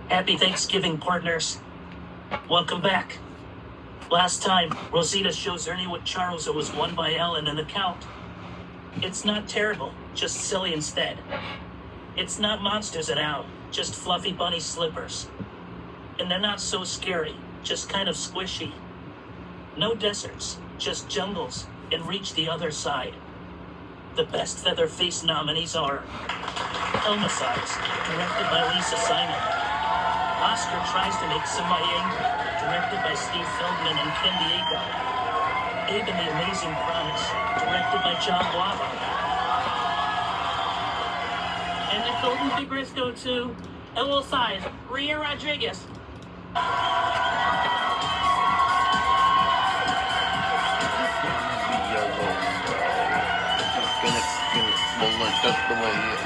Happy Thanksgiving, partners. Welcome back. Last time, Rosita shows Ernie what Charros was won by Ellen in the count. It's not terrible, just silly instead. It's not monsters at all, just fluffy bunny slippers. And they're not so scary, just kind of squishy. No deserts, just jungles, and reach the other side. The best Featherface nominees are Elmocize, directed by Lisa Simon. Oscar Tries to Make Somebody Angry, directed by Steve Feldman and Ken Diego. Abe and the Amazing Promise, directed by John Lava. And the Golden Figures go to Elmocize, Ria Rodriguez. Just the way he is.